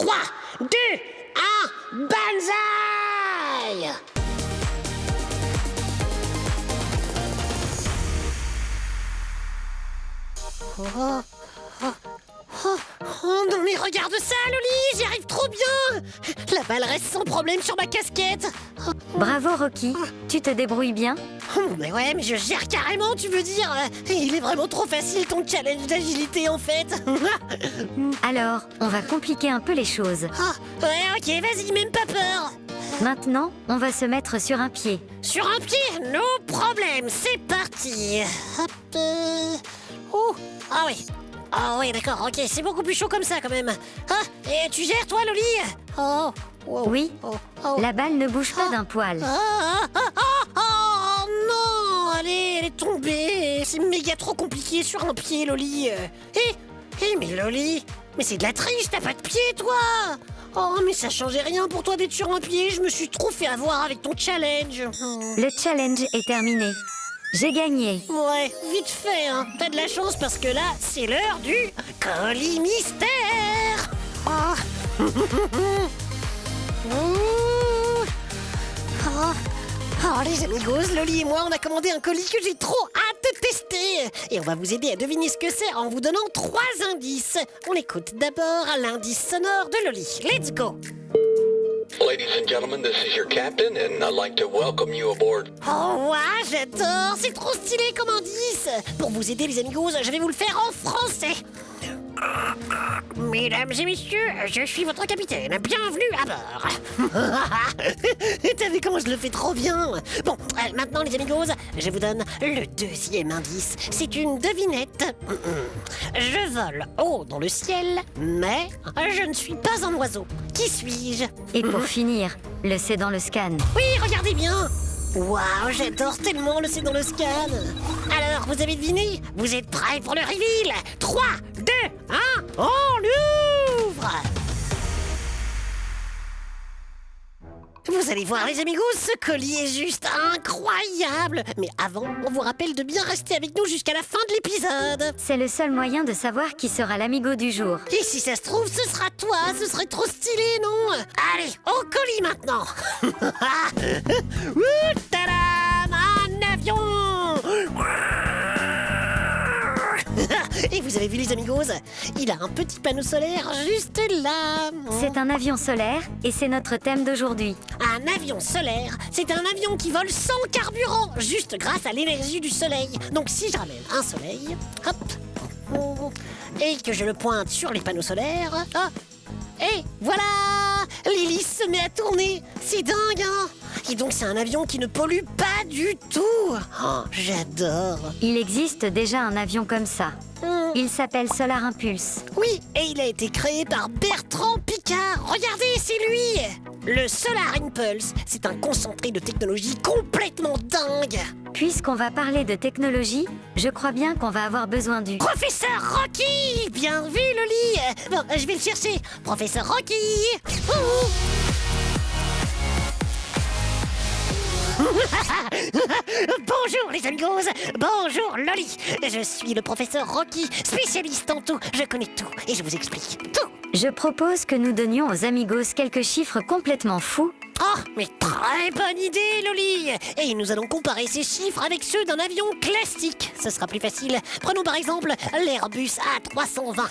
3, 2, 1, banzai! Oh non mais regarde ça Loli, j'y arrive trop bien. La balle reste sans problème sur ma casquette. Bravo Rocky, tu te débrouilles bien? Mais ouais, mais je gère carrément, tu veux dire. Il est vraiment trop facile ton challenge d'agilité en fait. Alors, on va compliquer un peu les choses. Ouais, ok, vas-y, même pas peur. Maintenant, on va se mettre sur un pied. Sur un pied, no problème, c'est parti. Hop. Oh, ah oui. Ah oui, d'accord, ok, c'est beaucoup plus chaud comme ça quand même. Et tu gères toi, Loli? Oh, wow. Oui, Oh. la balle ne bouge pas d'un poil. Oh non, elle est tombée. C'est méga trop compliqué sur un pied, Loli. Mais Loli, mais c'est de la triche, t'as pas de pied, toi. Oh, mais ça changeait rien pour toi d'être sur un pied. Je me suis trop fait avoir avec ton challenge. Le challenge est terminé. J'ai gagné. Ouais, vite fait, hein. T'as de la chance parce que là, c'est l'heure du colis mystère. Oh, les amigos, Loli et moi, on a commandé un colis que j'ai trop hâte de tester. Et on va vous aider à deviner ce que c'est en vous donnant 3 indices. On écoute d'abord l'indice sonore de Loli. Let's go. Ladies and gentlemen, this is your captain, and I'd like to welcome you aboard. Oh, ouais, j'adore. C'est trop stylé comme indice. Pour vous aider, les amigos, je vais vous le faire en français. Mesdames et messieurs, je suis votre capitaine. Bienvenue à bord. T'as vu comment je le fais trop bien? Bon, maintenant les amigos, je vous donne le deuxième indice. C'est une devinette. Je vole haut dans le ciel, mais je ne suis pas un oiseau. Qui suis-je? Et pour finir, le c'est dans le scan. Oui, regardez bien. Waouh, j'adore tellement le c'est dans le scan. Alors, vous avez deviné? Vous êtes prêts pour le reveal? 3, 2, 1, on l'ouvre! Vous allez voir les amigos, ce colis est juste incroyable. Mais avant, on vous rappelle de bien rester avec nous jusqu'à la fin de l'épisode. C'est le seul moyen de savoir qui sera l'amigo du jour. Et si ça se trouve, ce sera toi, ce serait trop stylé, non? Allez, au colis maintenant. Ouh, tadam, un avion. Et vous avez vu les amigos, il a un petit panneau solaire juste là. C'est un avion solaire et c'est notre thème d'aujourd'hui. Un avion solaire, c'est un avion qui vole sans carburant, juste grâce à l'énergie du soleil. Donc si je ramène un soleil, hop, et que je le pointe sur les panneaux solaires, et voilà, l'hélice se met à tourner. C'est dingue, hein? Et donc c'est un avion qui ne pollue pas du tout. Oh, j'adore. Il existe déjà un avion comme ça. Il s'appelle Solar Impulse. Oui, et il a été créé par Bertrand Piccard. Regardez, c'est lui. Le Solar Impulse, c'est un concentré de technologie complètement dingue. Puisqu'on va parler de technologie, je crois bien qu'on va avoir besoin du... Professeur Rocky. Bien vu, Loli. Bon, je vais le chercher. Professeur Rocky. Bonjour les amigos, bonjour Loli. Je suis le professeur Rocky, spécialiste en tout. Je connais tout et je vous explique tout. Je propose que nous donnions aux amigos quelques chiffres complètement fous. Oh, mais très bonne idée, Loli. Et nous allons comparer ces chiffres avec ceux d'un avion classique. Ce sera plus facile. Prenons par exemple l'Airbus A320.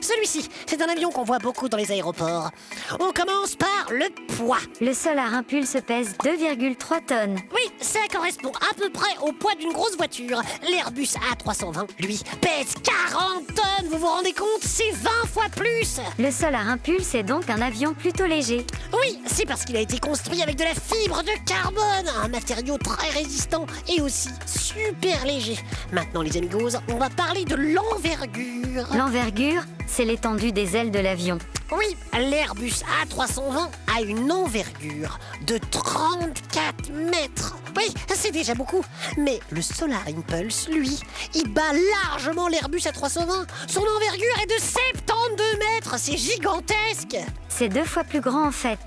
Celui-ci, c'est un avion qu'on voit beaucoup dans les aéroports. On commence par le poids. Le Solar Impulse pèse 2,3 tonnes. Oui, ça correspond à peu près au poids d'une grosse voiture. L'Airbus A320, lui, pèse 40 tonnes. Vous vous rendez compte? C'est 20 fois plus. Le Solar Impulse est donc un avion plutôt léger. Oui, c'est parce qu'il a été construit avec de la fibre de carbone, un matériau très résistant et aussi super léger. Maintenant les amigos, on va parler de l'envergure. L'envergure, c'est l'étendue des ailes de l'avion. Oui, l'Airbus A320 a une envergure de 34 mètres. Oui, c'est déjà beaucoup. Mais le Solar Impulse, lui, il bat largement l'Airbus A320. Son envergure est de 72 mètres, c'est gigantesque. C'est 2 fois plus grand en fait.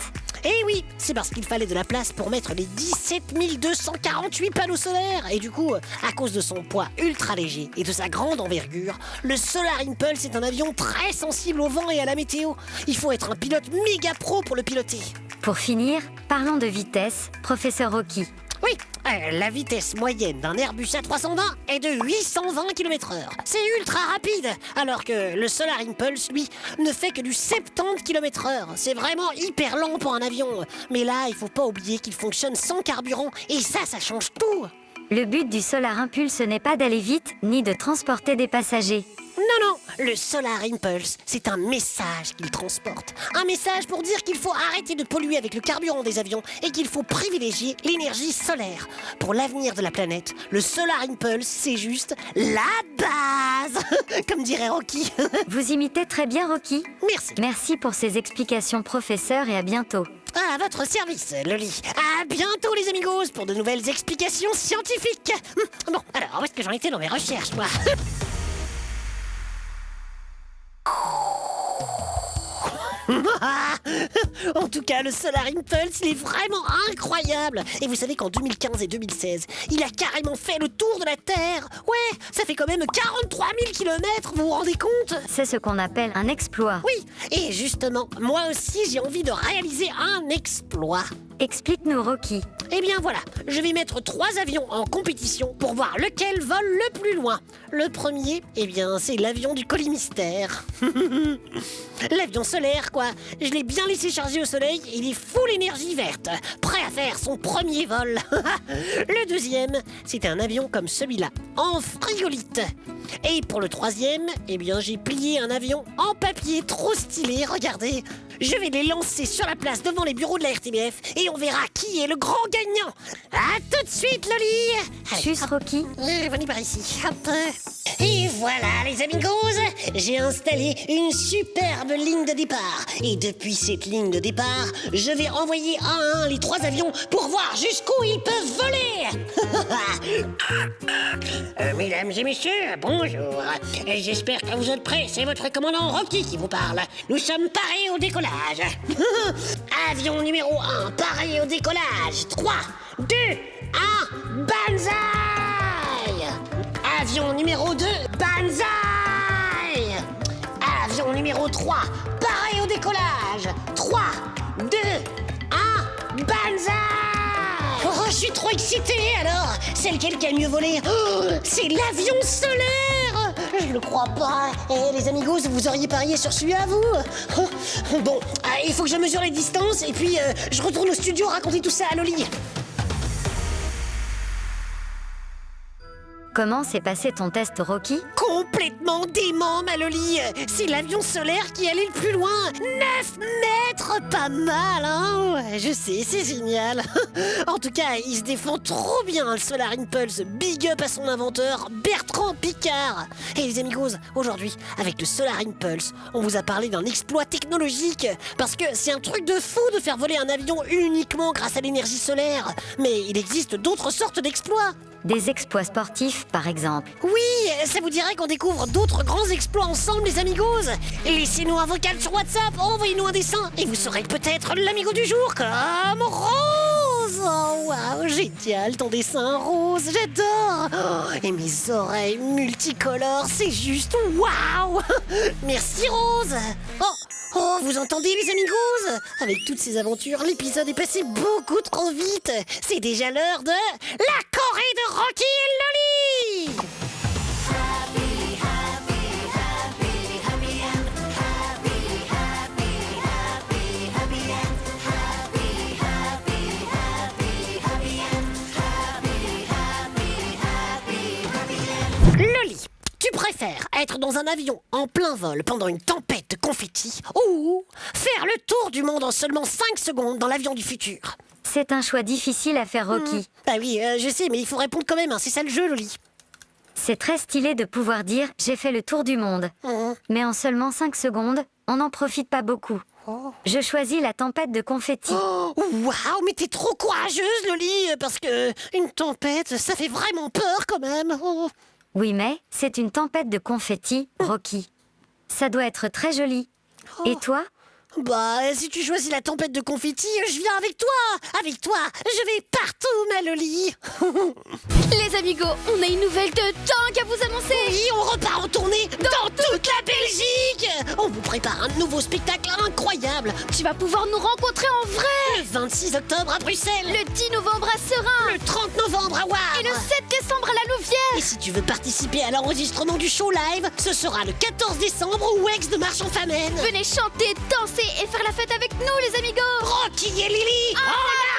Eh oui, c'est parce qu'il fallait de la place pour mettre les 17 248 panneaux solaires. Et du coup, à cause de son poids ultra léger et de sa grande envergure, le Solar Impulse est un avion très sensible au vent et à la météo. Il faut être un pilote méga pro pour le piloter. Pour finir, parlons de vitesse, professeur Rocky. Oui, la vitesse moyenne d'un Airbus A320 est de 820 km/h. C'est ultra rapide, alors que le Solar Impulse, lui, ne fait que du 70 km/h. C'est vraiment hyper lent pour un avion. Mais là, il faut pas oublier qu'il fonctionne sans carburant, et ça change tout. Le but du Solar Impulse n'est pas d'aller vite, ni de transporter des passagers. Non, le Solar Impulse, c'est un message qu'il transporte. Un message pour dire qu'il faut arrêter de polluer avec le carburant des avions et qu'il faut privilégier l'énergie solaire. Pour l'avenir de la planète, le Solar Impulse, c'est juste la base, comme dirait Rocky. Vous imitez très bien Rocky. Merci. Merci pour ces explications, professeur, et à bientôt. À votre service, Loli. À bientôt, les amigos, pour de nouvelles explications scientifiques. Bon, alors, où est-ce que j'en étais dans mes recherches, moi? En tout cas, le Solar Impulse, il est vraiment incroyable. Et vous savez qu'en 2015 et 2016, il a carrément fait le tour de la Terre. Ouais, ça fait quand même 43 000 km, vous vous rendez compte? C'est ce qu'on appelle un exploit. Oui, et justement, moi aussi, j'ai envie de réaliser un exploit. Explique-nous, Rocky. Eh bien voilà, je vais mettre 3 avions en compétition pour voir lequel vole le plus loin. Le premier, eh bien, c'est l'avion du colis mystère. L'avion solaire, quoi. Je l'ai bien laissé charger au soleil, il est full énergie verte, prêt à faire son premier vol. Le deuxième, c'est un avion comme celui-là, en frigolite. Et pour le troisième, eh bien, j'ai plié un avion en papier trop stylé, regardez. Je vais les lancer sur la place devant les bureaux de la RTBF et on verra qui est le grand gagnant. À tout de suite, Loli. Allez, Juste Rocky. venez par ici. Hop. Et voilà, les amigos, j'ai installé une superbe ligne de départ. Et depuis cette ligne de départ, je vais envoyer un à un les 3 avions pour voir jusqu'où ils peuvent voler. Mesdames et messieurs, bonjour. J'espère que vous êtes prêts. C'est votre commandant Rocky qui vous parle. Nous sommes parés au décollage. Avion numéro 1, paré au décollage. 3, 2, 1, banzai! Avion numéro 2, banzai! Avion numéro 3, paré au décollage. 3, 2, 1, banzai! Oh, je suis trop excitée alors! C'est lequel qui a mieux volé? Oh, c'est l'avion solaire! Je le crois pas. Eh, les amigos, vous auriez parié sur celui-là, vous? Oh, bon, il faut que je mesure les distances et puis je retourne au studio raconter tout ça à Loli. Comment s'est passé ton test, Rocky? Complètement dément, ma Loli. C'est l'avion solaire qui allait le plus loin. 9 mètres, pas mal, hein? Ouais, je sais, c'est génial. En tout cas, il se défend trop bien, le Solar Impulse. Big up à son inventeur, Bertrand Piccard. Et les amigos, aujourd'hui, avec le Solar Impulse, on vous a parlé d'un exploit technologique. Parce que c'est un truc de fou de faire voler un avion uniquement grâce à l'énergie solaire. Mais il existe d'autres sortes d'exploits. Des exploits sportifs, par exemple. Oui, ça vous dirait qu'on découvre d'autres grands exploits ensemble, les amigos? Laissez-nous un vocal sur WhatsApp, envoyez-nous un dessin, et vous serez peut-être l'amigo du jour, comme Rose. Oh, waouh, génial, ton dessin, Rose, j'adore. Oh, et mes oreilles multicolores, c'est juste waouh. Merci, Rose. Oh, vous entendez, les amigos? Avec toutes ces aventures, l'épisode est passé beaucoup trop vite. C'est déjà l'heure de la Corée de Rocky et Loli. Loli, tu préfères être dans un avion en plein vol pendant une tempête de confettis ou faire le tour du monde en seulement 5 secondes dans l'avion du futur? C'est un choix difficile à faire, Rocky. Bah oui, je sais, mais il faut répondre quand même, hein, c'est ça le jeu, Loli. C'est très stylé de pouvoir dire « j'ai fait le tour du monde ». Mais en seulement 5 secondes, on n'en profite pas beaucoup. Je choisis la tempête de confettis. Oh, waouh, mais t'es trop courageuse, Loli, parce que une tempête, ça fait vraiment peur quand même. Oh. Oui, mais c'est une tempête de confettis, Rocky. Ça doit être très joli. Et toi? Bah, si tu choisis la tempête de confettis, je viens avec toi. Avec toi, je vais partout, ma Loli. Les amigos, on a une nouvelle de dingue à vous annoncer. Oui, on repart en tournée dans toute la Belgique. On vous prépare un nouveau spectacle incroyable. Tu vas pouvoir nous rencontrer en vrai. Le 26 octobre à Bruxelles. Le 10 novembre à Serein. Le 30 novembre à Wavre. Et le 7 décembre à la Louvière. Et si tu veux participer à l'enregistrement du show live, ce sera le 14 décembre au Wex de Marche-en-Famenne. Venez chanter, danser et faire la fête avec nous, les amigos. Rocky et Lily. En